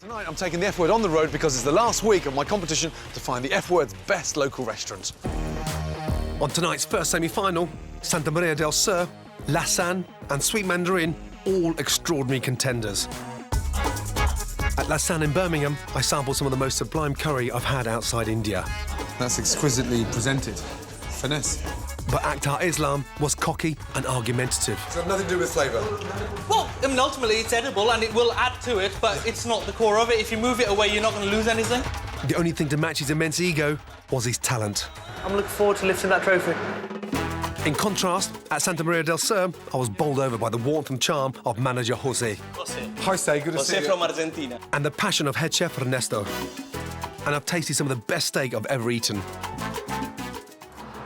Tonight I'm taking the F Word on the road because it's the last week of my competition to find the F Word's best local restaurant. On tonight's first semi-final, Santa Maria del Sur, Lassan and Sweet Mandarin, all extraordinary contenders. At Lassan in Birmingham, I sampled some of the most sublime curry I've had outside India. That's exquisitely presented. Finesse. But Akhtar Islam was cocky and argumentative. It's got nothing to do with flavour. Well, I mean, ultimately it's edible and it will add to it, but it's not the core of it. If you move it away, you're not going to lose anything. The only thing to match his immense ego was his talent. I'm looking forward to lifting that trophy. In contrast, at Santa Maria del Sur, I was bowled over by the warmth and charm of manager Jose. Jose, good to see you. from Argentina. And the passion of head chef Ernesto. And I've tasted some of the best steak I've ever eaten.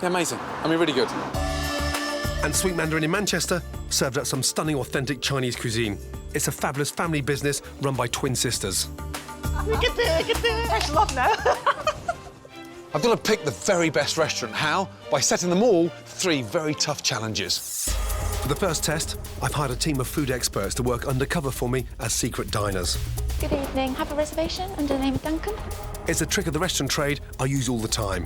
They're amazing. I mean, really good. And Sweet Mandarin in Manchester served up some stunning, authentic Chinese cuisine. It's a fabulous family business run by twin sisters. We can do it, Fresh love now. I've got to pick the very best restaurant. How? By setting them all 3 very tough challenges. For the first test, I've hired a team of food experts to work undercover for me as secret diners. Good evening. Have a reservation under the name of Duncan? It's a trick of the restaurant trade I use all the time.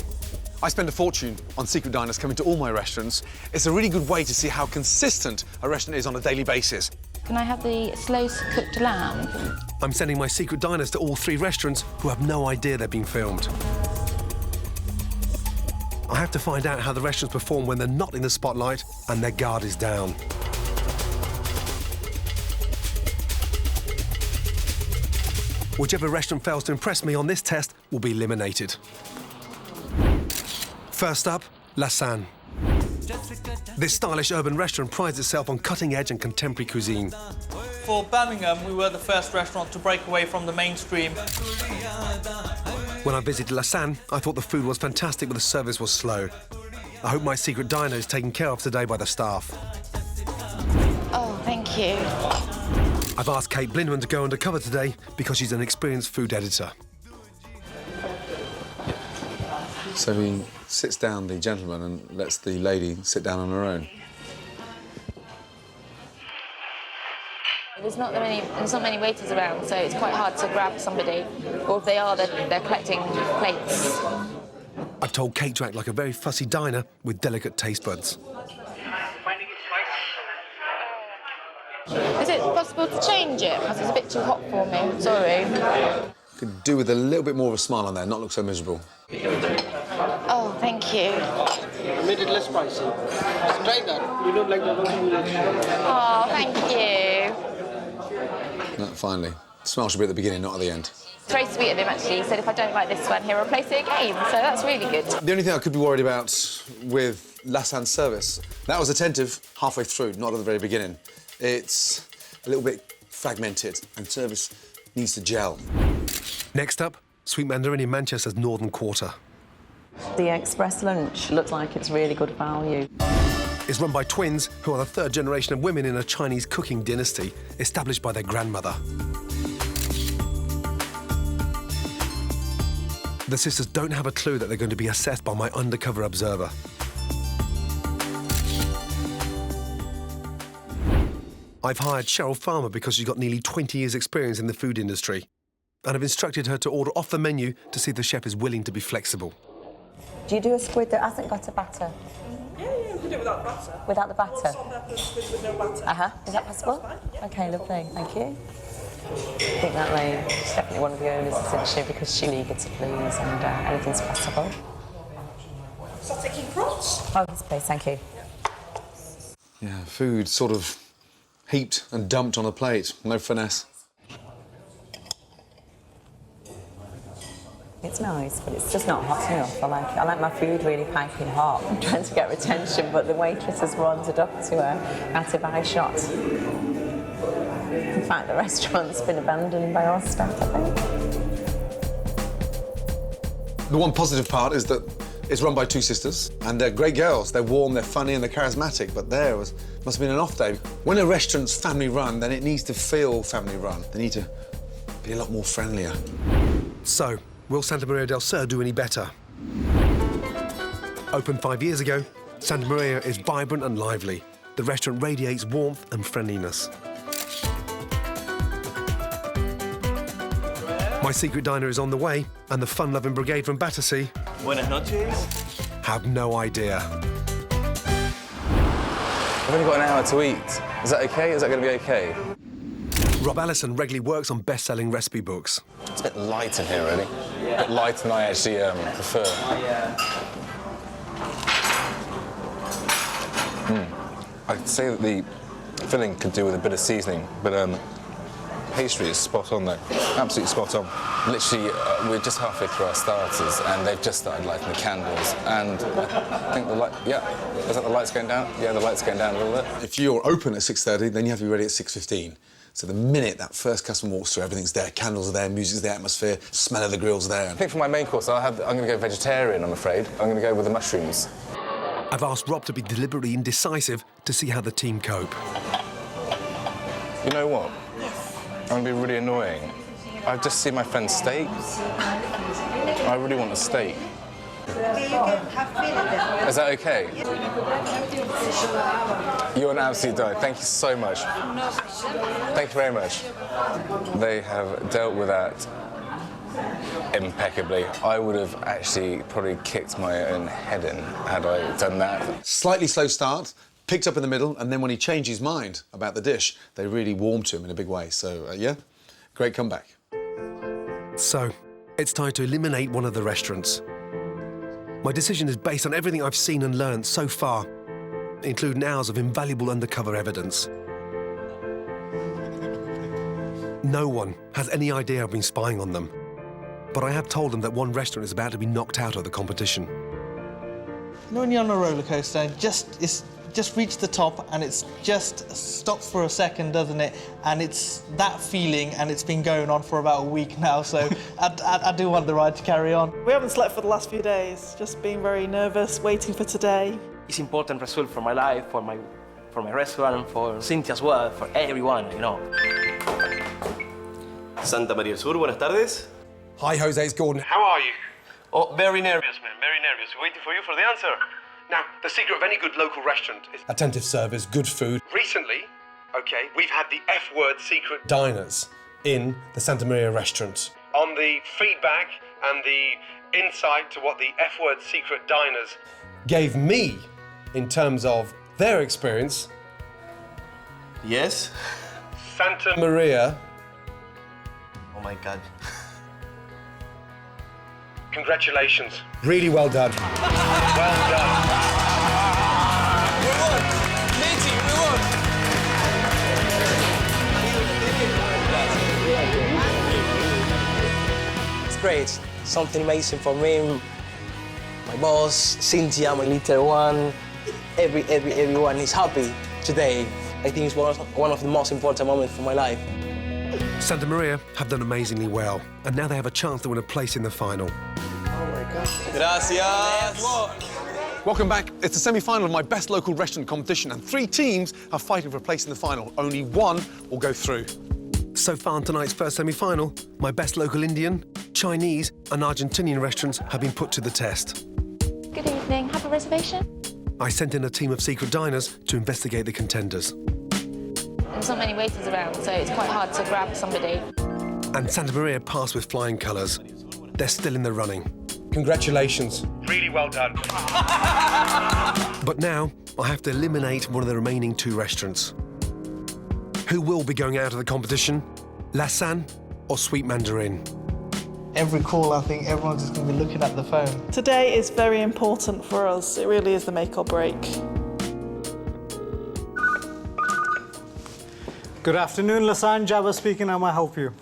I spend a fortune on secret diners coming to all my restaurants. It's a really good way to see how consistent a restaurant is on a daily basis. Can I have the slow-cooked lamb? I'm sending my secret diners to all 3 restaurants who have no idea they're being filmed. I have to find out how the restaurants perform when they're not in the spotlight and their guard is down. Whichever restaurant fails to impress me on this test will be eliminated. First up, Lassan. This stylish urban restaurant prides itself on cutting-edge and contemporary cuisine. For Birmingham, we were the first restaurant to break away from the mainstream. When I visited Lassan, I thought the food was fantastic, but the service was slow. I hope my secret diner is taken care of today by the staff. Oh, thank you. I've asked Kate Blindman to go undercover today because she's an experienced food editor. So he sits down, the gentleman, and lets the lady sit down on her own. There's not many waiters around, so it's quite hard to grab somebody. Or if they are, they're collecting plates. I've told Kate to act like a very fussy diner with delicate taste buds. Is it possible to change it? Because it's a bit too hot for me. Sorry. Could do with a little bit more of a smile on there, not look so miserable. Oh, thank you. I made it less spicy. Just try that. You don't like the Oh, thank you. No, finally. The smile should be at the beginning, not at the end. It's very sweet of him, actually. He said if I don't like this one, he'll replace it again. So that's really good. The only thing I could be worried about with Lassan's service, that was attentive halfway through, not at the very beginning. It's a little bit fragmented, and service needs to gel. Next up, Sweet Mandarin in Manchester's Northern Quarter. The express lunch looks like it's really good value. It's run by twins who are the 3rd generation of women in a Chinese cooking dynasty established by their grandmother. The sisters don't have a clue that they're going to be assessed by my undercover observer. I've hired Cheryl Farmer because she's got nearly 20 years' experience in the food industry, and I've instructed her to order off the menu to see if the chef is willing to be flexible. Do you do a squid that hasn't got a batter? Yeah, we can do it without batter. Without the batter? Salt and pepper squid with no batter. Uh-huh. Is that possible? Yeah. OK, lovely. Thank you. I think that lady's definitely one of the owners, isn't she? Because she's eager to please and anything's possible. Sauté king prawns. Oh, yes, please. Thank you. Yeah, food sort of heaped and dumped on a plate. No finesse. It's nice, but it's just not hot enough. I like my food really piping hot. I'm trying to get retention, but the waitress has wandered up to her out of eye shot. In fact, the restaurant's been abandoned by our staff, I think. The one positive part is that it's run by 2 sisters, and they're great girls. They're warm, they're funny, and they're charismatic, but must have been an off day. When a restaurant's family-run, then it needs to feel family-run. They need to be a lot more friendlier. So, will Santa Maria del Sur do any better? Opened 5 years ago, Santa Maria is vibrant and lively. The restaurant radiates warmth and friendliness. My secret diner is on the way, and the fun-loving brigade from Battersea Buenas noches. have no idea. I've only got an hour to eat. Is that OK? Is that going to be OK? Rob Allison regularly works on best-selling recipe books. It's a bit light in here, really. A bit lighter than I actually prefer. I'd say that the filling could do with a bit of seasoning, but pastry is spot on, though. Absolutely spot on. Literally, we're just halfway through our starters, and they've just started lighting the candles. And I think the light, yeah, is that the lights going down? Yeah, the lights going down a little bit. If you're open at 6:30, then you have to be ready at 6:15. So the minute that first customer walks through, everything's there. Candles are there, music's there, atmosphere, smell of the grill's there. I think for my main course, I'm going to go vegetarian, I'm afraid. I'm going to go with the mushrooms. I've asked Rob to be deliberately indecisive to see how the team cope. You know what? I'm going to be really annoying. I've just seen my friend's steak. I really want a steak. Is that OK? You're an absolute delight. Thank you so much. Thank you very much. They have dealt with that impeccably. I would have actually probably kicked my own head in had I done that. Slightly slow start, picked up in the middle, and then when he changed his mind about the dish, they really warmed to him in a big way. So, yeah, great comeback. So, it's time to eliminate one of the restaurants. My decision is based on everything I've seen and learned so far, including hours of invaluable undercover evidence. No one has any idea I've been spying on them, but I have told them that one restaurant is about to be knocked out of the competition. You know when you're on a roller coaster, it's just reached the top and it's just stops for a second, doesn't it? And it's that feeling, and it's been going on for about a week now, so I do want the ride to carry on. We haven't slept for the last few days, just being very nervous, waiting for today. It's important result for my life, for my restaurant, for Cynthia as well, for everyone, you know. Santa María del Sur, buenas tardes. Hi, Jose, it's Gordon. How are you? Oh, very nervous, man, very nervous. Waiting for you for the answer. Now, the secret of any good local restaurant is attentive service, good food. Recently, we've had the F-word secret diners in the Santa Maria restaurant. On the feedback and the insight to what the F-word secret diners gave me in terms of their experience, Yes? Santa Maria, Oh my God. congratulations. Really well done. Well done. It's great. Something amazing for me. My boss, Cynthia, my little one. Everyone is happy today. I think it's one of the most important moments for my life. Santa Maria have done amazingly well, and now they have a chance to win a place in the final. Gracias. Welcome back. It's the semi-final of my best local restaurant competition, and 3 teams are fighting for a place in the final. Only one will go through. So far in tonight's first semi-final, my best local Indian, Chinese and Argentinian restaurants have been put to the test. Good evening. Have a reservation? I sent in a team of secret diners to investigate the contenders. There's not many waiters around, so it's quite hard to grab somebody. And Santa Maria passed with flying colours. They're still in the running. Congratulations. Really well done. But now, I have to eliminate one of the remaining 2 restaurants. Who will be going out of the competition? Lassan or Sweet Mandarin? Every call, I think everyone's just going to be looking at the phone. Today is very important for us. It really is the make or break. Good afternoon, Lassan. Java speaking. How may I help you?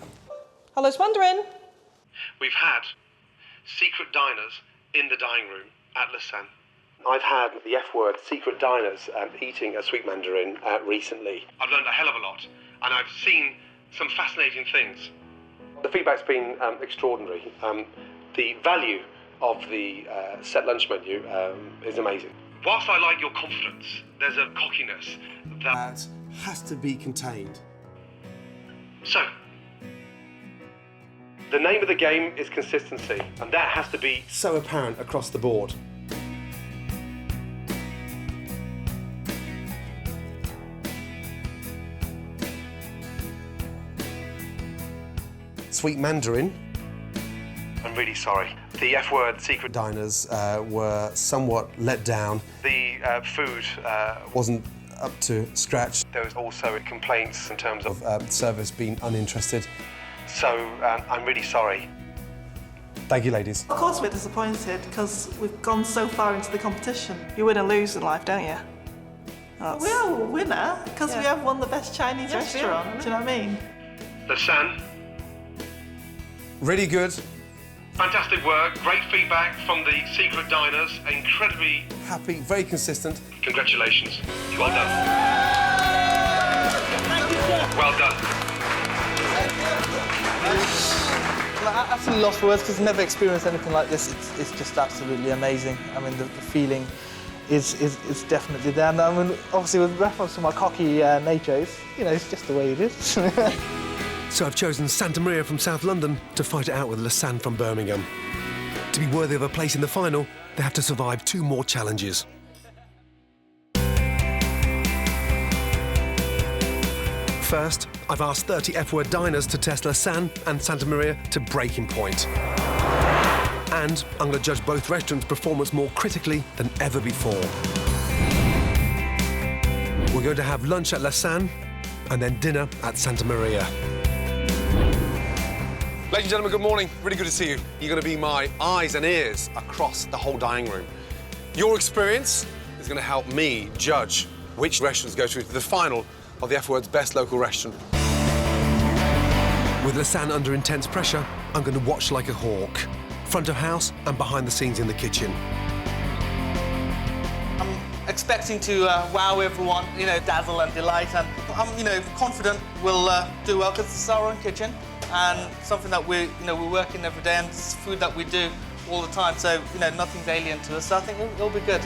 Hello, it's Mandarin. We've had secret diners in the dining room at Lassan. I've had the F-word secret diners eating a Sweet Mandarin recently. I've learned a hell of a lot, and I've seen some fascinating things. The feedback's been extraordinary. The value of the set lunch menu is amazing. Whilst I like your confidence, there's a cockiness that has to be contained. So, the name of the game is consistency, and that has to be so apparent across the board. Sweet Mandarin I'm really sorry. The F-word secret diners were somewhat let down. The food wasn't up to scratch. There was also complaints in terms of service being uninterested. So I'm really sorry. Thank you, ladies. Of course we're disappointed because we've gone so far into the competition. You win or lose in life, don't you? We're a winner because we have won the best Chinese restaurant. Do you know what I mean? Lassan. Really good. Fantastic work. Great feedback from the secret diners. Incredibly happy, very consistent. Congratulations. Well done. Thank you, sir. Well done. I'm absolutely lost for words because I've never experienced anything like this. It's just absolutely amazing. I mean, the feeling is definitely there. And I mean, obviously, with reference to my cocky nature, it's just the way it is. So I've chosen Santa Maria from South London to fight it out with Lassan from Birmingham. To be worthy of a place in the final, they have to survive 2 more challenges. First, I've asked 30 F-word diners to test Lassan and Santa Maria to breaking point. And I'm going to judge both restaurants' performance more critically than ever before. We're going to have lunch at Lassan and then dinner at Santa Maria. Ladies and gentlemen, good morning. Really good to see you. You're going to be my eyes and ears across the whole dining room. Your experience is going to help me judge which restaurants go through to the final of the F-word's best local restaurant. With Lassan under intense pressure, I'm going to watch like a hawk, front of house and behind the scenes in the kitchen. I'm expecting to wow everyone, dazzle and delight, and I'm, confident we'll do well because it's our own kitchen and something that we work in every day, and it's food that we do all the time. So, nothing's alien to us. So I think it'll be good.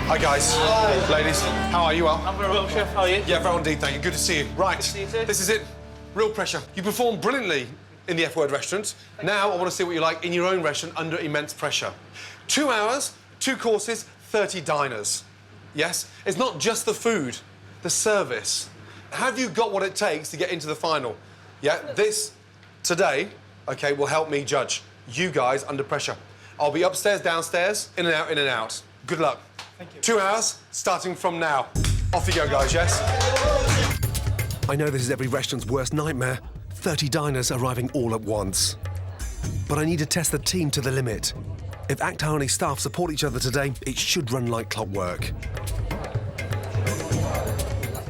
Hi, guys. Hi. Ladies. How are you? Well? I'm very well, Chef. How are you? Yeah, very well indeed, thank you. Good to see you. Right. Good to see you too. This is it. Real pressure. You performed brilliantly in the F-word restaurant. Now I want to see what you like in your own restaurant under immense pressure. 2 hours, 2 courses, 30 diners. Yes? It's not just the food, the service. Have you got what it takes to get into the final? Yeah, this, today, OK, will help me judge you guys under pressure. I'll be upstairs, downstairs, in and out, in and out. Good luck. Thank you. 2 hours, starting from now. Off you go, guys, yes? I know this is every restaurant's worst nightmare. 30 diners arriving all at once. But I need to test the team to the limit. If Act Harney staff support each other today, it should run like clockwork.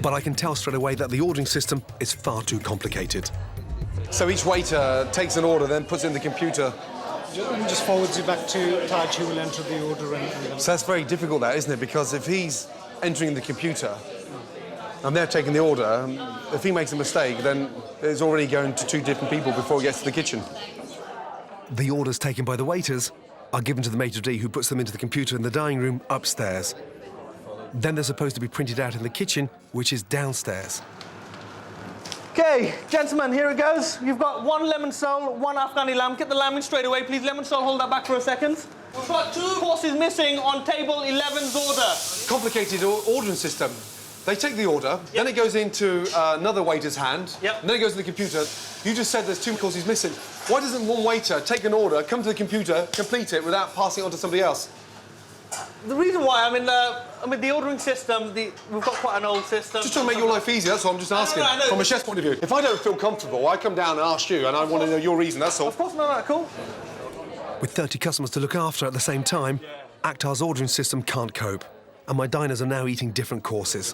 But I can tell straight away that the ordering system is far too complicated. So each waiter takes an order, then puts it in the computer. Just forwards you back to Taj, who will enter the order. So that's very difficult, that, isn't it? Because if he's entering the computer and they're taking the order, if he makes a mistake, then it's already going to 2 different people before it gets to the kitchen. The orders taken by the waiters are given to the maitre d', who puts them into the computer in the dining room upstairs. Then they're supposed to be printed out in the kitchen, which is downstairs. OK, gentlemen, here it goes. You've got 1 lemon sole, 1 Afghani lamb. Get the lamb in straight away, please. Lemon sole, hold that back for a second. We've got 2 courses missing on table 11's order. Complicated ordering system. They take the order, then it goes into another waiter's hand, and then it goes to the computer. You just said there's 2 courses missing. Why doesn't one waiter take an order, come to the computer, complete it without passing it on to somebody else? The reason why, the ordering system, we've got quite an old system. Just trying to make your life easier, that's what I'm just asking. No. From a chef's point of view. If I don't feel comfortable, I come down and ask you, and I want to know your reason, that's all. Of course, no, cool. With 30 customers to look after at the same time, Akhtar's ordering system can't cope, and my diners are now eating different courses.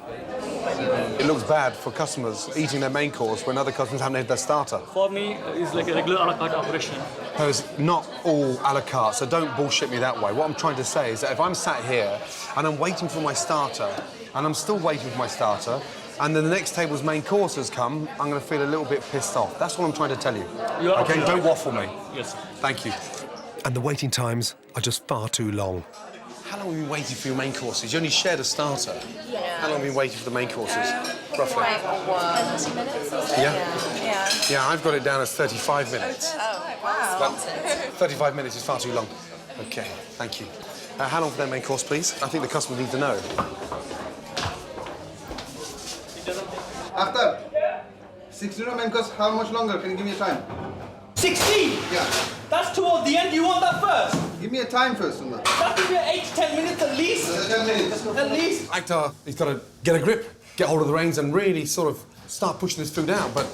It looks bad for customers eating their main course when other customers haven't had their starter. For me, it's like a regular a la carte operation. It's not all a la carte, so don't bullshit me that way. What I'm trying to say is that if I'm sat here and I'm waiting for my starter, and I'm still waiting for my starter, and then the next table's main course has come, I'm going to feel a little bit pissed off. That's what I'm trying to tell you. OK, don't waffle me. Yes. Thank you. And the waiting times are just far too long. How long have you been waiting for your main courses? You only shared a starter. Yeah. How long have you been waiting for the main courses? Roughly. 20 minutes or so. Yeah? Yeah, I've got it down as 35 minutes. Oh, wow. 35 minutes is far too long. OK, thank you. How long for their main course, please? I think the customer needs to know. After 60 main course, how much longer? Can you give me a time? 16? Yeah. That's toward the end. You want that first? Give me a time first on that. That could be 8 to 10 minutes at least. 10 minutes. At least. Akhtar, he's got to get a grip, get hold of the reins and really sort of start pushing this food out. But,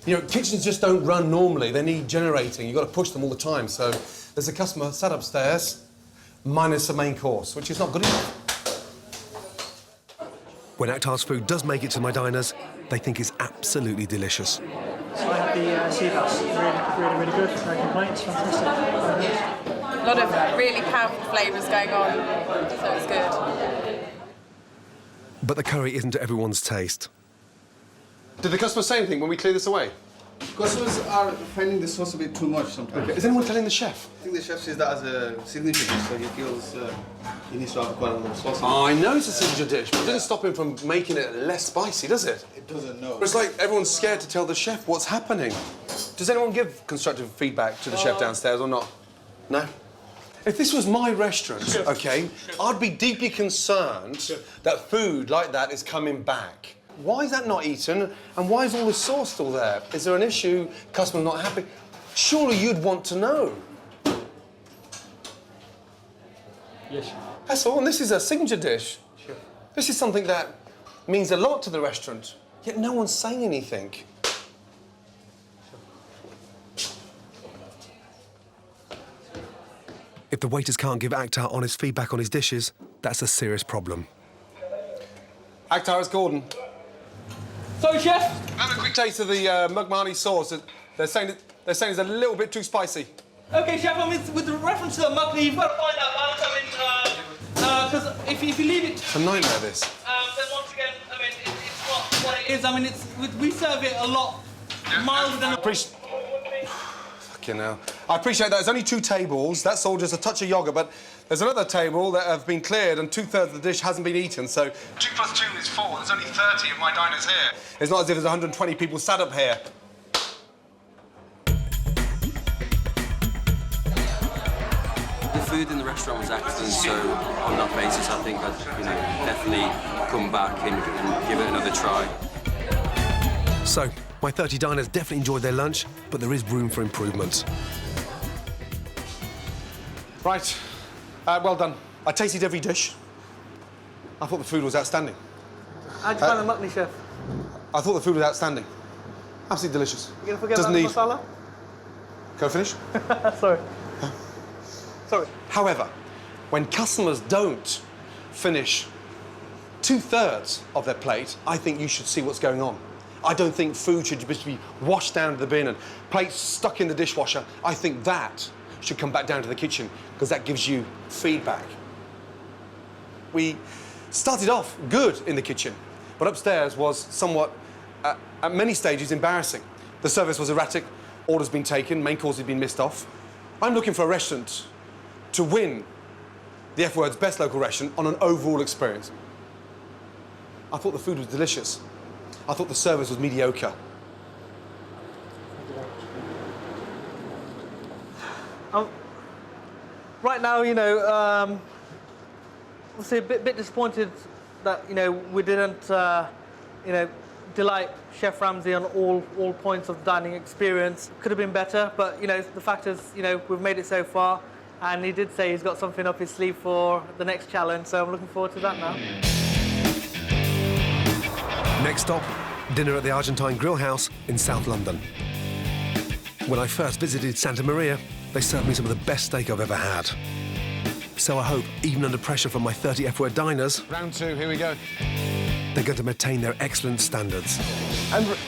you know, kitchens just don't run normally. They need generating. You've got to push them all the time. So there's a customer sat upstairs, minus the main course, which is not good enough. When Akhtar's food does make it to my diners, they think it's absolutely delicious. So I had the sea bass, really good, no complaints, fantastic. A lot of really powerful flavours going on, so it's good. But the curry isn't to everyone's taste. Did the customer say anything when we clear this away? Customers are finding the sauce a bit too much sometimes. Okay. Is anyone telling the chef? I think the chef sees that as a signature dish, so he feels he needs to have quite a lot of sauce. Oh, I know it's a signature dish, but it doesn't stop him from making it less spicy, does it? It doesn't, no. But it's like everyone's scared to tell the chef what's happening. Does anyone give constructive feedback to the chef downstairs or not? No? If this was my restaurant, okay, I'd be deeply concerned that food like that is coming back. Why is that not eaten? And why is all the sauce still there? Is there an issue? Customer not happy? Surely you'd want to know. Yes. That's all, and this is a signature dish. Sure. This is something that means a lot to the restaurant, yet no one's saying anything. If the waiters can't give Akhtar honest feedback on his dishes, that's a serious problem. Akhtar, it's Gordon. Sorry, chef. Have a quick taste of the Mugmani sauce. They're saying it's a little bit too spicy. Okay, chef, I mean, with the reference to the makni, you've got to find that balance. I mean, because if you leave it... It's a nightmare, this. Then once again, I mean, it's not what it is. I mean, we serve it a lot milder than... Fucking hell. I appreciate that. There's only 2 tables. That's all just a touch of yoghurt, but there's another table that have been cleared and 2/3 of the dish hasn't been eaten, so... 2 + 2 is 4. There's only 30 of my diners here. It's not as if there's 120 people sat up here. The food in the restaurant was excellent, so on that basis, I think I'd definitely come back and give it another try. So, my 30 diners definitely enjoyed their lunch, but there is room for improvement. Right. Well done. I tasted every dish. I thought the food was outstanding. How'd you find the makni, chef? I thought the food was outstanding. Absolutely delicious. You gonna forget about the masala? Can I finish? Sorry. Sorry. However, when customers don't finish 2/3 of their plate, I think you should see what's going on. I don't think food should just be washed down to the bin and plates stuck in the dishwasher. I think that should come back down to the kitchen because that gives you feedback. We started off good in the kitchen, but upstairs was somewhat, at many stages, embarrassing. The service was erratic, orders been taken, main course had been missed off. I'm looking for a restaurant to win the F Word's best local restaurant on an overall experience. I thought the food was delicious. I thought the service was mediocre. Right now, obviously a bit disappointed that, we didn't, delight Chef Ramsay on all points of the dining experience. Could have been better, but, the fact is, we've made it so far, and he did say he's got something up his sleeve for the next challenge, so I'm looking forward to that now. Next stop, dinner at the Argentine Grill House in South London. When I first visited Santa Maria, they served me some of the best steak I've ever had. So I hope, even under pressure from my 30 F Word diners... Round 2, here we go. They're going to maintain their excellent standards.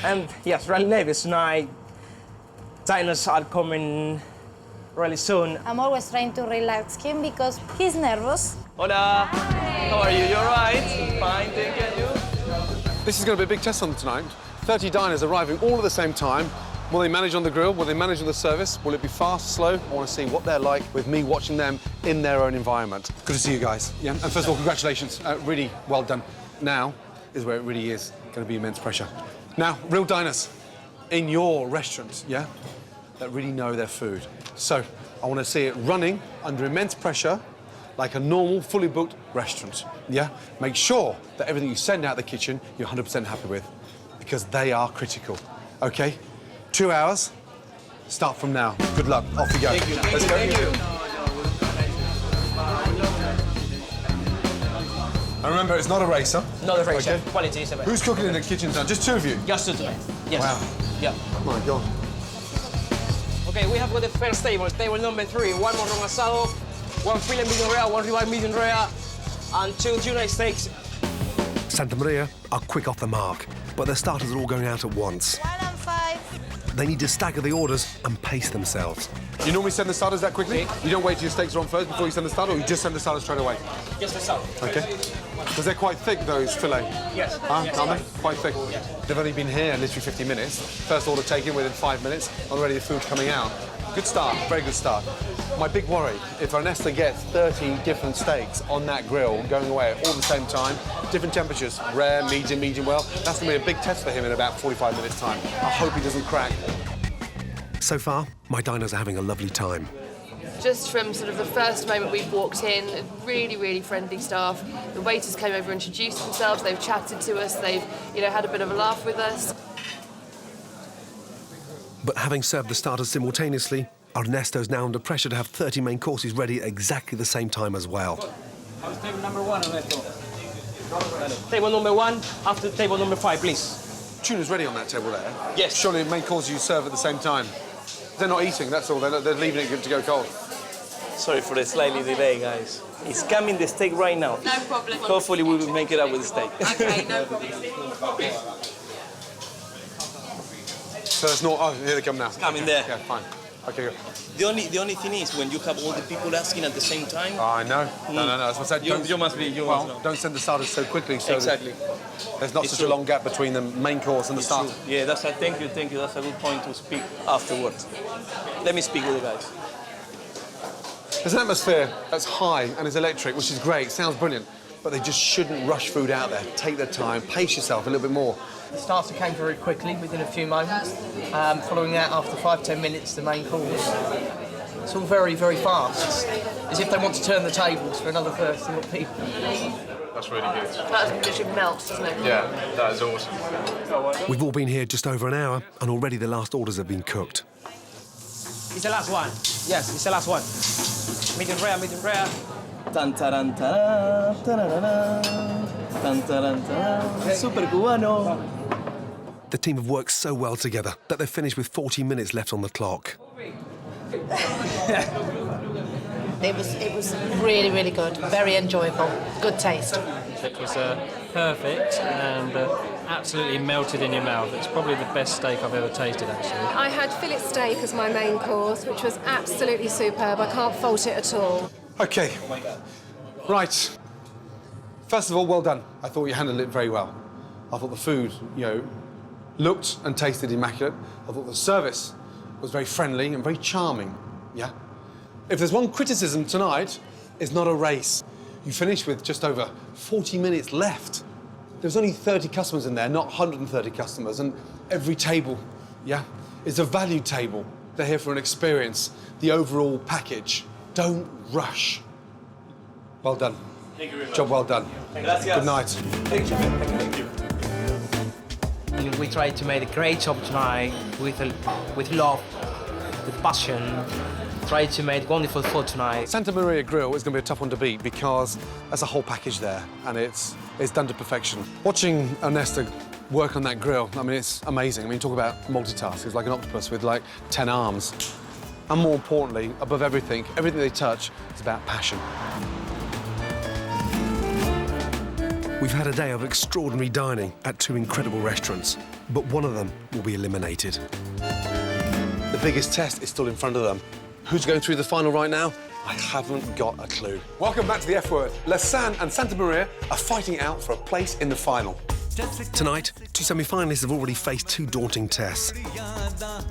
And yes, really nervous tonight. Diners are coming really soon. I'm always trying to relax him because he's nervous. Hola. Hi. How are you? You all right? Fine, thank you. This is going to be a big test on them tonight. 30 diners arriving all at the same time. Will they manage on the grill? Will they manage on the service? Will it be fast, slow? I want to see what they're like with me watching them in their own environment. Good to see you guys. Yeah, and first of all, congratulations. Really well done. Now is where it really is going to be immense pressure. Now, real diners in your restaurant, yeah, that really know their food. So I want to see it running under immense pressure like a normal, fully booked restaurant, yeah? Make sure that everything you send out the kitchen, you're 100% happy with, because they are critical. OK, 2 hours. Start from now. Good luck. Off you go. Thank you. Let's go. Thank you. And remember, it's not a race, huh? Not a race. Okay. Quality is a Who's cooking in the kitchen now? Just 2 of you? Just 2 today. Yes. Wow. Yeah. Oh my God. Okay, we have got the first table. Table number 3. 1 morron asado, 1 filet medium rare, 1 ribeye medium rare, and 2 tuna steaks. Santa Maria are quick off the mark, but their starters are all going out at once. 1 and 5. They need to stagger the orders and pace themselves. You normally send the starters that quickly? You don't wait till your steaks are on first before you send the starter, or you just send the starters straight away? Just the salad. OK. Because they're quite thick, those filet. Yes. Yes. Aren't they? Quite thick. Yes. They've only been here literally 50 minutes. First order taken within 5 minutes. Already the food's coming out. Good start, very good start. My big worry, if Ernesto gets 30 different steaks on that grill going away at all the same time, different temperatures, rare, medium well, that's going to be a big test for him in about 45 minutes' time. I hope he doesn't crack. So far, my diners are having a lovely time. Just from sort of the first moment we've walked in, really, really friendly staff. The waiters came over, introduced themselves, they've chatted to us, they've, had a bit of a laugh with us. But having served the starters simultaneously, Ernesto's now under pressure to have 30 main courses ready at exactly the same time as well. Table number 1, Ernesto. Table number 1, after table number 5, please. Tuna's ready on that table there? Yes. Surely the main course you serve at the same time. They're not eating, that's all. They're leaving it to go cold. Sorry for the slightly delay, guys. It's coming the steak right now. No problem. Hopefully we will make it up with the steak. Okay, no problem. So it's not... Oh, here they come now. It's coming there. Yeah, fine. OK, good. The only thing is when you have all the people asking at the same time. Oh, I know. No. That's what I said. You must be. You must know. Don't send the starters so quickly. So exactly. There's not such a long gap between the main course and the starter. Yeah, thank you. That's a good point to speak afterwards. Let me speak with the guys. There's an atmosphere that's high and it's electric, which is great. Sounds brilliant. But they just shouldn't rush food out there. Take their time. Pace yourself a little bit more. The starter came very quickly, within a few moments. Following that, after 5-10 minutes, the main course. It's all very, very fast. It's as if they want to turn the tables for another 30 people. That's really good. That literally melts, doesn't it? Yeah, that is awesome. We've all been here just over an hour, and already the last orders have been cooked. It's the last one. Yes, it's the last one. Medium rare, medium rare. Tan taran taran, tararara, tan taran taran. Super cubano. The team have worked so well together that they've finished with 40 minutes left on the clock. It was really, really good. Very enjoyable. Good taste. It was perfect and absolutely melted in your mouth. It's probably the best steak I've ever tasted, actually. I had fillet steak as my main course, which was absolutely superb. I can't fault it at all. OK. Right. First of all, well done. I thought you handled it very well. I thought the food, looked and tasted immaculate. I thought the service was very friendly and very charming, yeah? If there's one criticism tonight, it's not a race. You finished with just over 40 minutes left. There's only 30 customers in there, not 130 customers, and every table, yeah, is a value table. They're here for an experience, the overall package. Don't rush. Well done. Thank you very much. Job well done. Gracias. Good night. Thank you. We tried to make a great job tonight with love, with passion. Tried to make wonderful food tonight. Santa Maria Grill is going to be a tough one to beat because there's a whole package there and it's done to perfection. Watching Ernesto work on that grill, I mean, it's amazing. I mean, talk about multitask. It's like an octopus with, 10 arms. And more importantly, above everything they touch is about passion. We've had a day of extraordinary dining at 2 incredible restaurants, but one of them will be eliminated. The biggest test is still in front of them. Who's going through the final right now? I haven't got a clue. Welcome back to the F Word. Lassan and Santa Maria are fighting out for a place in the final. Tonight, 2 semi-finalists have already faced 2 daunting tests.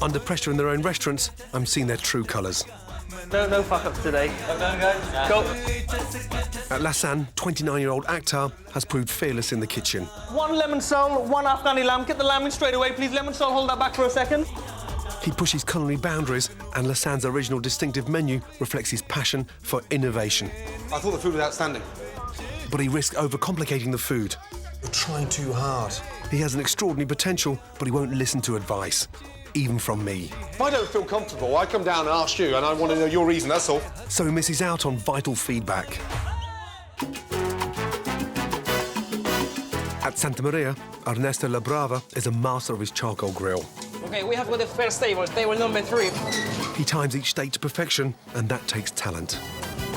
Under pressure in their own restaurants, I'm seeing their true colours. No fuck-ups today. Go. At Lassan, 29-year-old Akhtar has proved fearless in the kitchen. 1 lemon sole, 1 Afghani lamb. Get the lamb in straight away, please. Lemon sole, hold that back for a second. He pushes culinary boundaries, and Lassan's original distinctive menu reflects his passion for innovation. I thought the food was outstanding. But he risks overcomplicating the food. You're trying too hard. He has an extraordinary potential, but he won't listen to advice, even from me. If I don't feel comfortable, I come down and ask you, and I want to know your reason, that's all. So he misses out on vital feedback. At Santa Maria, Ernesto Labrava is a master of his charcoal grill. Okay, we have got the first table, table number 3. He times each steak to perfection, and that takes talent.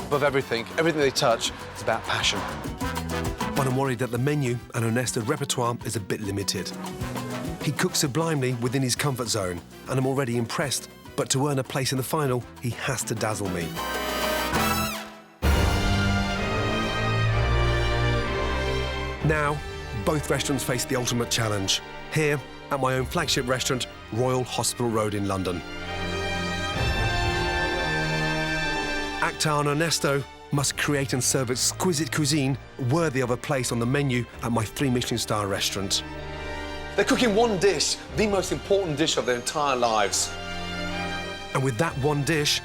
Above everything they touch is about passion. But I'm worried that the menu and Ernesto's repertoire is a bit limited. He cooks sublimely within his comfort zone, and I'm already impressed. But to earn a place in the final, he has to dazzle me. Now, both restaurants face the ultimate challenge. Here, at my own flagship restaurant, Royal Hospital Road in London. Akhtar and Ernesto must create and serve exquisite cuisine worthy of a place on the menu at my 3 Michelin star restaurant. They're cooking one dish, the most important dish of their entire lives. And with that one dish,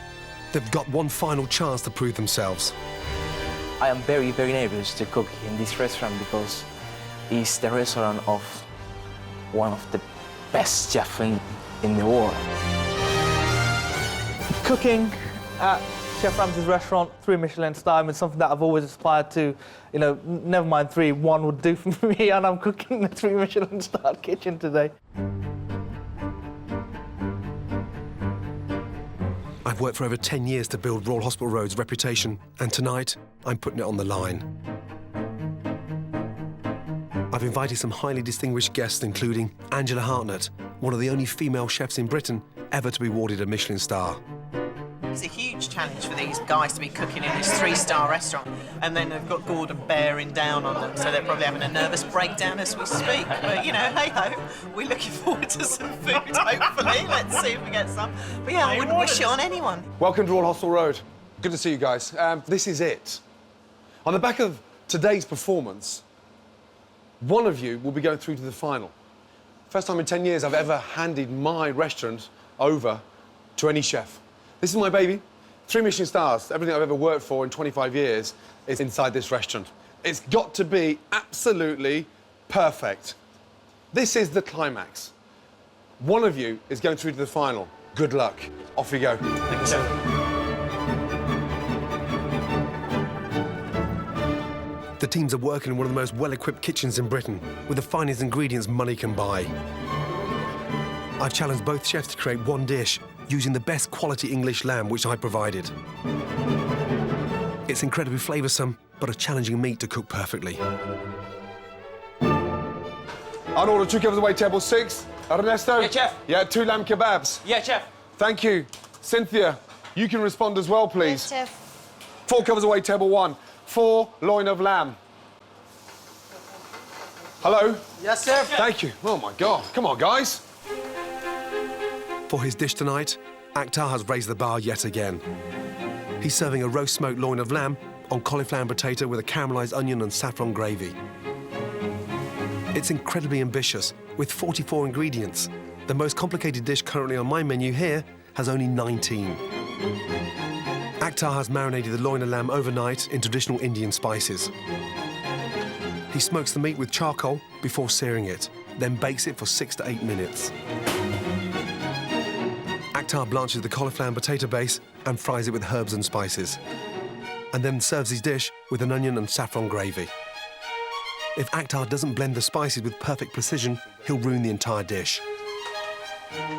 they've got one final chance to prove themselves. I am very, very nervous to cook in this restaurant because it's the restaurant of one of the best chefs in the world. Cooking at Chef Ramsay's restaurant, 3 Michelin star, is something that I've always aspired to. You know, never mind 3, 1 would do for me, and I'm cooking in the 3 Michelin star kitchen today. I've worked for over 10 years to build Royal Hospital Road's reputation, and tonight, I'm putting it on the line. I've invited some highly distinguished guests, including Angela Hartnett, one of the only female chefs in Britain ever to be awarded a Michelin star. It's a huge challenge for these guys to be cooking in this 3-star restaurant, and then they've got Gordon bearing down on them, so they're probably having a nervous breakdown as we speak. But, you know, hey-ho, we're looking forward to some food, hopefully. Let's see if we get some. But, yeah, I wouldn't wish it on anyone. Welcome to Royal Hospital Road. Good to see you guys. This is it. On the back of today's performance, one of you will be going through to the final. First time in 10 years I've ever handed my restaurant over to any chef. This is my baby. 3 Michelin stars. Everything I've ever worked for in 25 years is inside this restaurant. It's got to be absolutely perfect. This is the climax. One of you is going through to the final. Good luck. Off you go. Thank you, sir. The teams are working in one of the most well-equipped kitchens in Britain, with the finest ingredients money can buy. I've challenged both chefs to create one dish using the best quality English lamb which I provided. It's incredibly flavoursome, but a challenging meat to cook perfectly. I'll order 2 covers away, table 6. Ernesto? Yeah, chef. Yeah, 2 lamb kebabs. Yeah, chef. Thank you. Cynthia, you can respond as well, please. Yes, chef. 4 covers away, table 1. 4 loin of lamb. Hello? Yes, chef. Thank you. Oh, my God. Come on, guys. For his dish tonight, Akhtar has raised the bar yet again. He's serving a roast smoked loin of lamb on cauliflower and potato with a caramelised onion and saffron gravy. It's incredibly ambitious, with 44 ingredients. The most complicated dish currently on my menu here has only 19. Akhtar has marinated the loin of lamb overnight in traditional Indian spices. He smokes the meat with charcoal before searing it, then bakes it for 6 to 8 minutes. Akhtar blanches the cauliflower and potato base and fries it with herbs and spices, and then serves his dish with an onion and saffron gravy. If Akhtar doesn't blend the spices with perfect precision, he'll ruin the entire dish.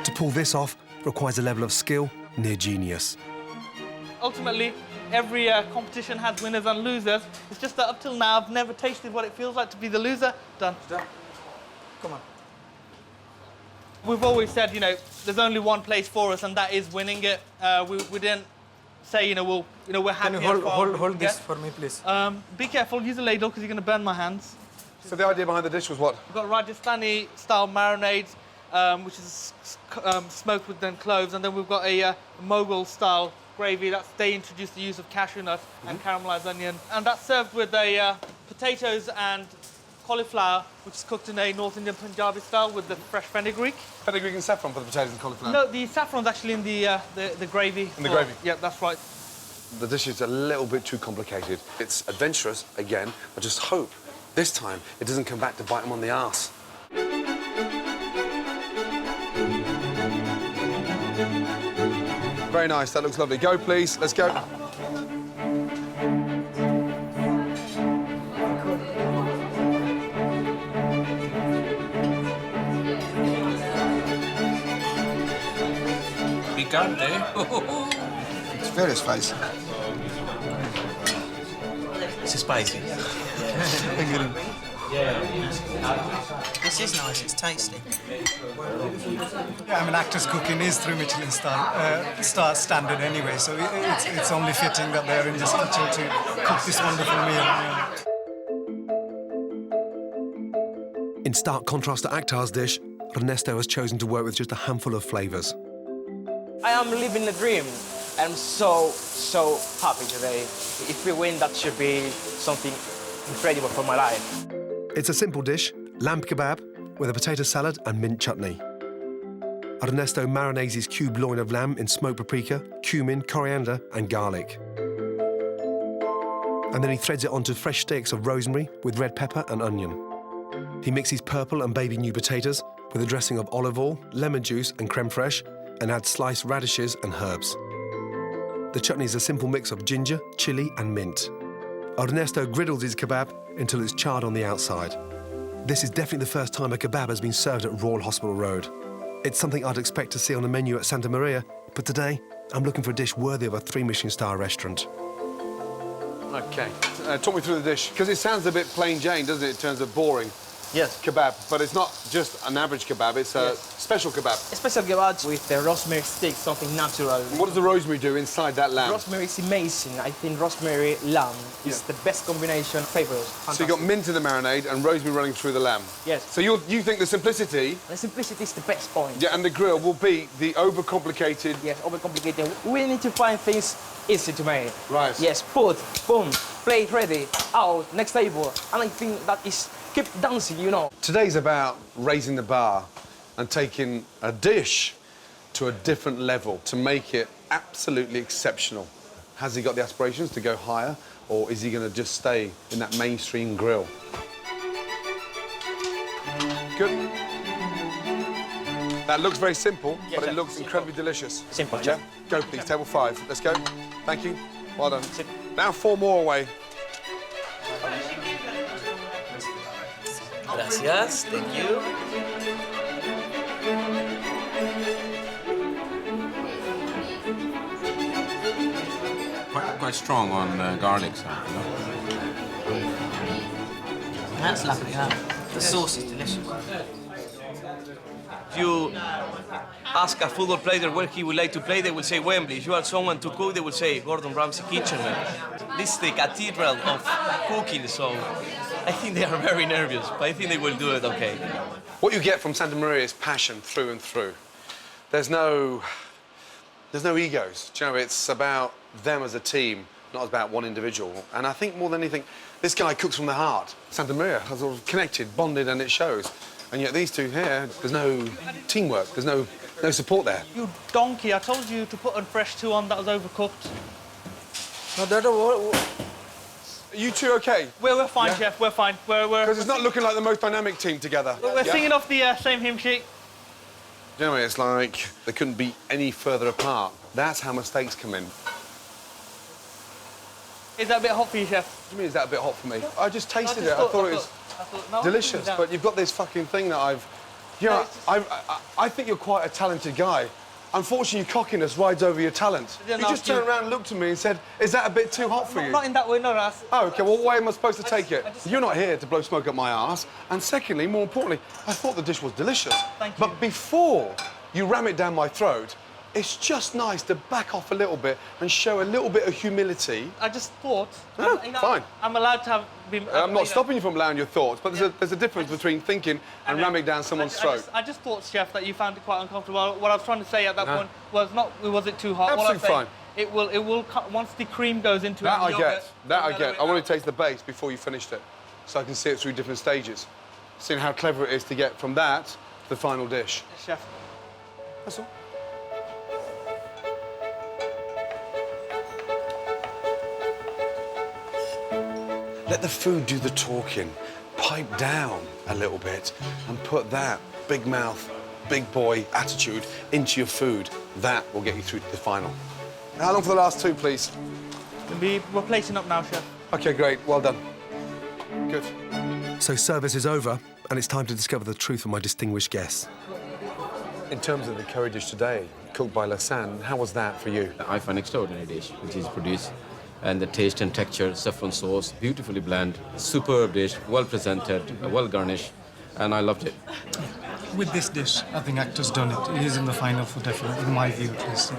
To pull this off requires a level of skill near genius. Ultimately, every competition has winners and losers. It's just that up till now, I've never tasted what it feels like to be the loser. Done. Come on. We've always said, you know, there's only one place for us, and that is winning it. We didn't say, we're happy. Can you hold this for me, please? Be careful. Use a ladle because you're going to burn my hands. So the idea behind the dish was what? We've got Rajasthani-style marinades, which is smoked with then cloves, and then we've got a Mughal-style gravy. They introduced the use of cashew nut and caramelised onion, and that's served with potatoes and cauliflower, which is cooked in a North Indian Punjabi style with the fresh fenugreek. Fenugreek and saffron for the potatoes and cauliflower? No, the saffron's actually in the gravy. In the gravy? Yeah, that's right. The dish is a little bit too complicated. It's adventurous, again. I just hope This time, it doesn't come back to bite him on the arse. Very nice, that looks lovely. Go, please, let's go. Picante. It's very spicy. It's spicy. This is nice, it's tasty. Yeah, I mean, actors cooking is through Michelin star standard anyway, so it's only fitting that they're in this kitchen to cook this wonderful meal. In stark contrast to Akhtar's dish, Ernesto has chosen to work with just a handful of flavours. I am living a dream. I'm so happy today. If we win, that should be something incredible for my life. It's a simple dish, lamb kebab, with a potato salad and mint chutney. Ernesto marinates his cube loin of lamb in smoked paprika, cumin, coriander and garlic. And then he threads it onto fresh sticks of rosemary with red pepper and onion. He mixes purple and baby new potatoes with a dressing of olive oil, lemon juice and creme fraiche, and adds sliced radishes and herbs. The chutney is a simple mix of ginger, chilli and mint. Ernesto griddles his kebab until it's charred on the outside. This is definitely the first time a kebab has been served at Royal Hospital Road. It's something I'd expect to see on a menu at Santa Maria, but today I'm looking for a dish worthy of a 3 Michelin star restaurant. OK, talk me through the dish, because it sounds a bit plain Jane, doesn't it, in terms of boring? Yes. Kebab, but it's not just an average kebab, it's a special kebab. A special kebab with the rosemary stick, something natural. And what does the rosemary do inside that lamb? Rosemary is amazing. I think rosemary lamb is the best combination of flavors. So you've got mint in the marinade and rosemary running through the lamb? Yes. So you think the simplicity... The simplicity is the best point. Yeah, and the grill will be the overcomplicated... Yes, overcomplicated. We need to find things easy to make. Right. Yes, put, boom, plate ready, out, next table. And I think that is keep dancing, you know. Today's about raising the bar and taking a dish to a different level to make it absolutely exceptional. Has he got the aspirations to go higher, or is he going to just stay in that mainstream grill? Good. That looks very simple, Yes, but it sir. looks incredibly delicious. Simple, Yeah? Go, please. Table 5. Let's go. Thank you. Well done. Now 4 more away. Gracias, thank you. Quite strong on the garlic side, you know? That's lovely, that. The sauce is delicious. If you ask a football player where he would like to play, they will say Wembley. If you ask someone to cook, they will say Gordon Ramsay kitchen. This is the cathedral of cooking, so I think they are very nervous, but I think they will do it okay. What you get from Santa Maria is passion through and through. There's no egos. Do you know, it's about them as a team, not about one individual. And I think more than anything, this guy cooks from the heart. Santa Maria has all connected, bonded, and it shows. And yet these two here, there's no teamwork, there's no support there. You donkey, I told you to put a fresh 2 on that was overcooked. No, they're the... Are you two okay? We're fine, Chef, we're fine. Because it's not looking like the most dynamic team together. We're singing off the same hymn sheet. Do you know, it's like they couldn't be any further apart. That's how mistakes come in. Is that a bit hot for you, Chef? What do you mean, is that a bit hot for me? I just tasted it. I thought it was delicious, but you've got this fucking thing that I've... You know, I think you're quite a talented guy. Unfortunately, your cockiness rides over your talent. You just turned around and looked at me and said, is that a bit too hot for you? Not in that way, no, that's... Oh, OK, well, why am I supposed to take it? You're not here to blow smoke up my arse. And secondly, more importantly, I thought the dish was delicious. Thank you. But before you ram it down my throat, it's just nice to back off a little bit and show a little bit of humility. I just thought... No, fine. I'm allowed to have... I'm not stopping you from allowing your thoughts, but there's a difference between thinking and ramming down someone's throat. I just thought, Chef, that you found it quite uncomfortable. What I was trying to say at that point was not, was it too hot? Absolutely fine. It will, once the cream goes into it. That I get. I want to taste the base before you finished it, so I can see it through different stages. Seeing how clever it is to get from that to the final dish. Yes, Chef. That's all. Let the food do the talking. pipe down a little bit and put that big mouth, big boy attitude into your food, that will get you through to the final. How long for the last two, please? We're plating up now, Chef. OK, great. Well done. Good. So service is over, and it's time to discover the truth of my distinguished guests. In terms of the curry dish today, cooked by Lassan, how was that for you? I find extraordinary dish, which is produced, and the taste and texture, saffron sauce, beautifully blended, superb dish, well presented, well garnished, and I loved it. With this dish, I think actor's done it. It is in the final for definite, in my view at least.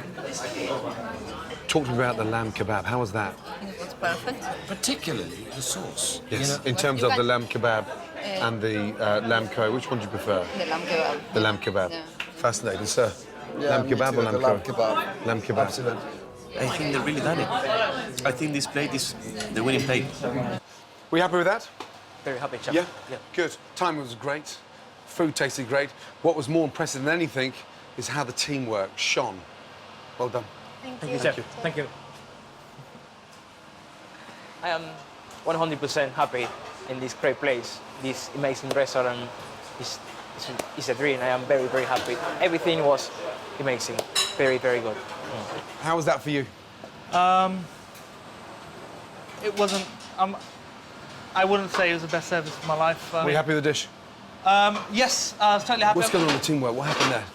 Talk to me about the lamb kebab. How was that? It's perfect. Particularly the sauce. Yes. In terms of the lamb kebab and the lamb curry, which one do you prefer? The lamb kebab. The lamb kebab. Yeah. Fascinating, sir. Yeah, lamb kebab or lamb curry? lamb kebab. Lamb kebab. Absolutely. I think they really done it. I think this plate is the winning plate. Were you happy with that? Very happy, Chef. Yeah? Good. Time was great. Food tasted great. What was more impressive than anything is how the teamwork shone. Well done. Thank you, Chef. Thank you. I am 100% happy in this great place. This amazing restaurant is a dream. I am very, very happy. Everything was amazing. Very, very good. How was that for you? It wasn't. I wouldn't say it was the best service of my life. Were you happy with the dish? Yes, I was totally happy. What's going on with the teamwork? What happened there?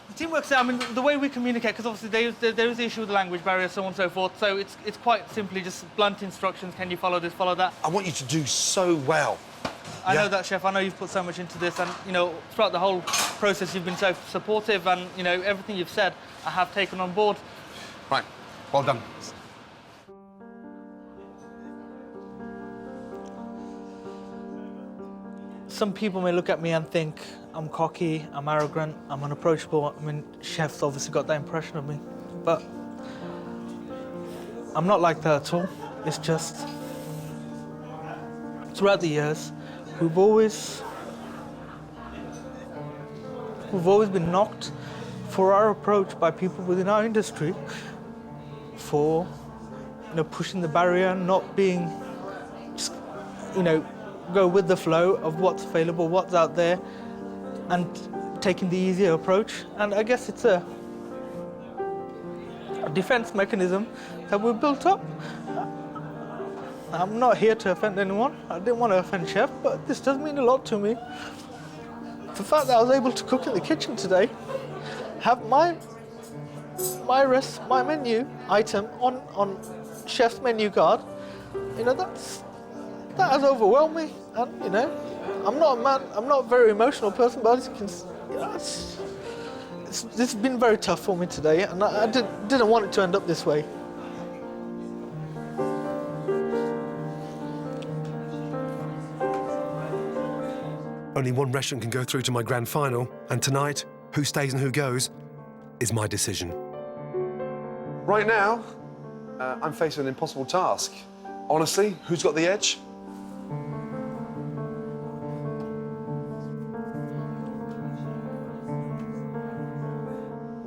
The teamwork's there. I mean, the way we communicate, because obviously there is the issue with the language barrier, so on and so forth. So it's quite simply just blunt instructions. Can you follow this? Follow that. I want you to do so well. I know that, Chef. I know you've put so much into this, and you know, throughout the whole process, you've been so supportive, and you know, everything you've said, I have taken on board. Right. Well done. Some people may look at me and think I'm cocky, I'm arrogant, I'm unapproachable. I mean, chefs obviously got that impression of me, but I'm not like that at all. It's just throughout the years, we've always been knocked for our approach by people within our industry for, you know, pushing the barrier, not being, just, you know, go with the flow of what's available, what's out there, and taking the easier approach. And I guess it's a defense mechanism that we've built up. I'm not here to offend anyone. I didn't want to offend Chef, but this does mean a lot to me. The fact that I was able to cook in the kitchen today, have my menu item on Chef's menu card, you know, that has overwhelmed me. And you know, I'm not a very emotional person, but as you can see, you know, this has been very tough for me today, and I didn't want it to end up this way. Only one restaurant can go through to my grand final, and tonight, who stays and who goes is my decision. Right now, I'm facing an impossible task. Honestly, who's got the edge?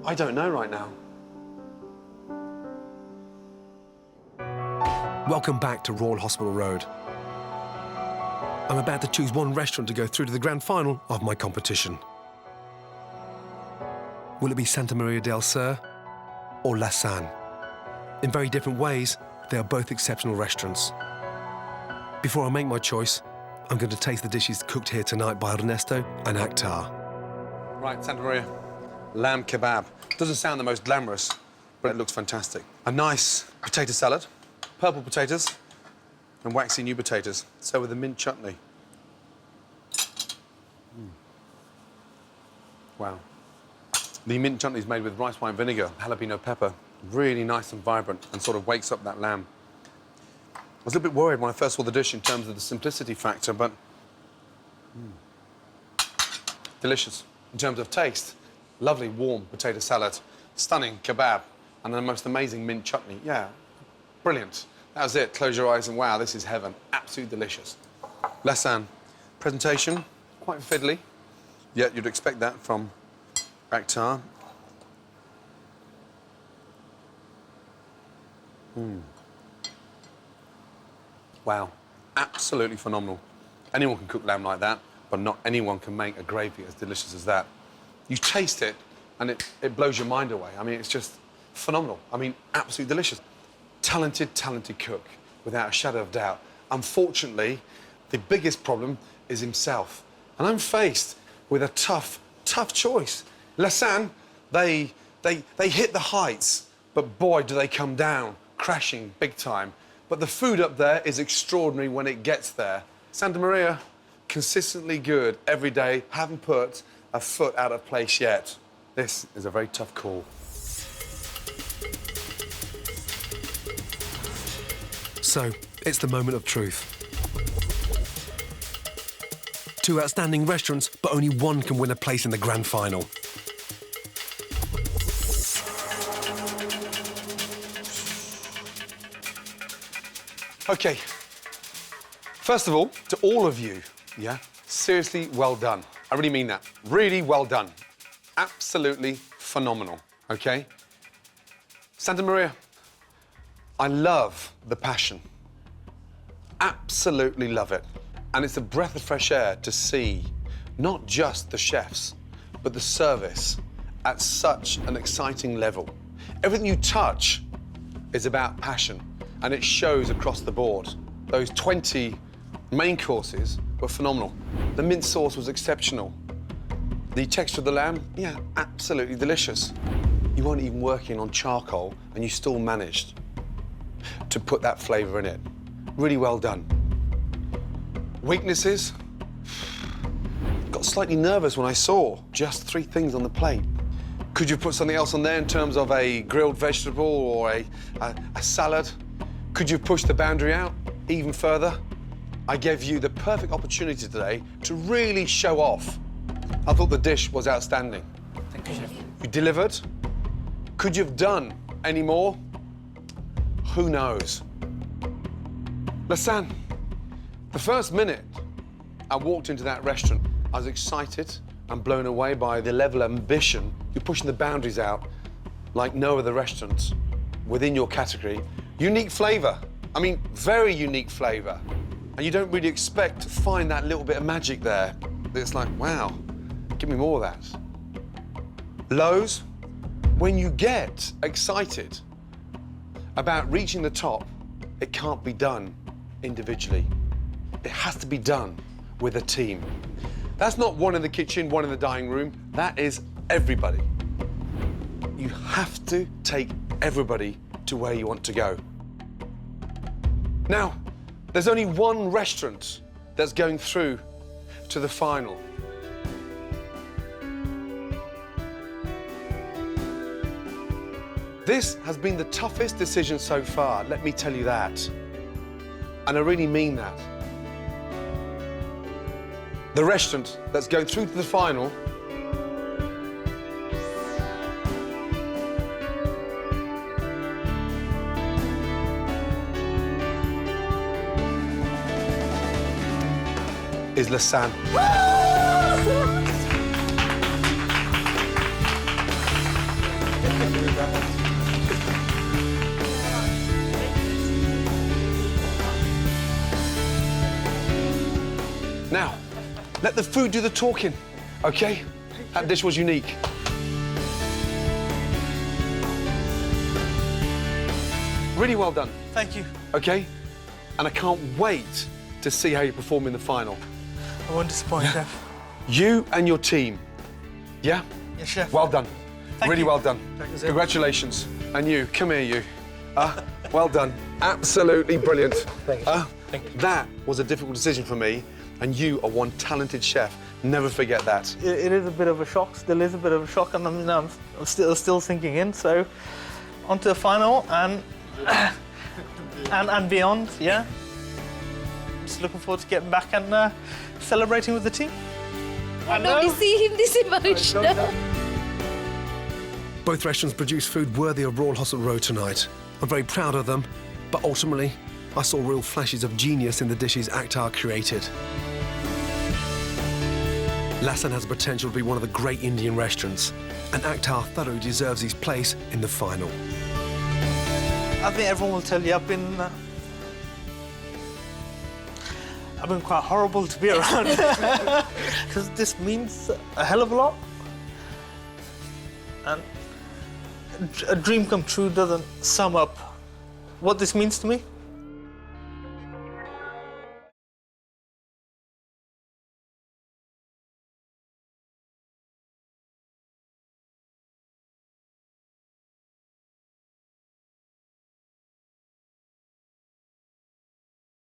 I don't know right now. Welcome back to Royal Hospital Road. I'm about to choose one restaurant to go through to the grand final of my competition. Will it be Santa Maria del Sur or Lassan? In very different ways, they are both exceptional restaurants. Before I make my choice, I'm going to taste the dishes cooked here tonight by Ernesto and Akhtar. Right, Santa Maria. Lamb kebab. Doesn't sound the most glamorous, but it looks fantastic. A nice potato salad, purple potatoes, and waxy new potatoes. So with a mint chutney. Wow. The mint chutney is made with rice wine vinegar, jalapeno pepper. Really nice and vibrant, and sort of wakes up that lamb. I was a little bit worried when I first saw the dish in terms of the simplicity factor, but delicious. In terms of taste, lovely warm potato salad, stunning kebab, and the most amazing mint chutney. Yeah, brilliant. That was it. Close your eyes and wow, this is heaven. Absolutely delicious. Lassan, presentation, quite fiddly. Yet you'd expect that from Akhtar. Wow, absolutely phenomenal. Anyone can cook lamb like that, but not anyone can make a gravy as delicious as that. You taste it, and it blows your mind away. I mean, it's just phenomenal. I mean, absolutely delicious. Talented, talented cook, without a shadow of doubt. Unfortunately, the biggest problem is himself. And I'm faced with a tough, tough choice. Lassan, they hit the heights, but boy, do they come down, crashing big time. But the food up there is extraordinary when it gets there. Santa Maria, consistently good every day, haven't put a foot out of place yet. This is a very tough call. So, it's the moment of truth. Two outstanding restaurants, but only one can win a place in the grand final. OK. First of all, to all of you, yeah, seriously, well done. I really mean that. Really well done. Absolutely phenomenal, OK? Santa Maria, I love the passion. Absolutely love it. And it's a breath of fresh air to see not just the chefs, but the service at such an exciting level. Everything you touch is about passion, and it shows across the board. Those 20 main courses were phenomenal. The mint sauce was exceptional. The texture of the lamb, yeah, absolutely delicious. You weren't even working on charcoal, and you still managed to put that flavour in it. Really well done. Weaknesses? Got slightly nervous when I saw just 3 things on the plate. Could you put something else on there in terms of a grilled vegetable or a salad? Could you push the boundary out even further? I gave you the perfect opportunity today to really show off. I thought the dish was outstanding. Thank you, Chef. You delivered. Could you have done any more? Who knows? Lassan, the first minute I walked into that restaurant, I was excited and blown away by the level of ambition. You're pushing the boundaries out like no other restaurant within your category. Unique flavour. I mean, very unique flavour. And you don't really expect to find that little bit of magic there. It's like, wow, give me more of that. Lows, when you get excited about reaching the top, it can't be done individually. It has to be done with a team. That's not one in the kitchen, one in the dining room. That is everybody. You have to take everybody to where you want to go. Now, there's only one restaurant that's going through to the final. This has been the toughest decision so far, let me tell you that. And I really mean that. The restaurant that's going through to the final is Lassan. Now, let the food do the talking, OK? That dish was unique. Really well done. Thank you. OK? And I can't wait to see how you perform in the final. I won't disappoint, Chef. You and your team, yeah? Yes, Chef. Well done. Thank really you. well done. Congratulations. And you, come here, you. Well done. Absolutely brilliant. Thank you. Thank you. That was a difficult decision for me, and you are one talented chef. Never forget that. It is a bit of a shock, still is a bit of a shock, and I'm still sinking in, so on to the final and beyond, yeah. Just looking forward to getting back and celebrating with the team. I don't see him this emotional. Both restaurants produced food worthy of Royal Hospital Road tonight. I'm very proud of them, but ultimately, I saw real flashes of genius in the dishes Akhtar created. Lassan has the potential to be one of the great Indian restaurants, and Akhtar thoroughly deserves his place in the final. I think everyone will tell you I've I've been quite horrible to be around because this means a hell of a lot. And a dream come true doesn't sum up what this means to me.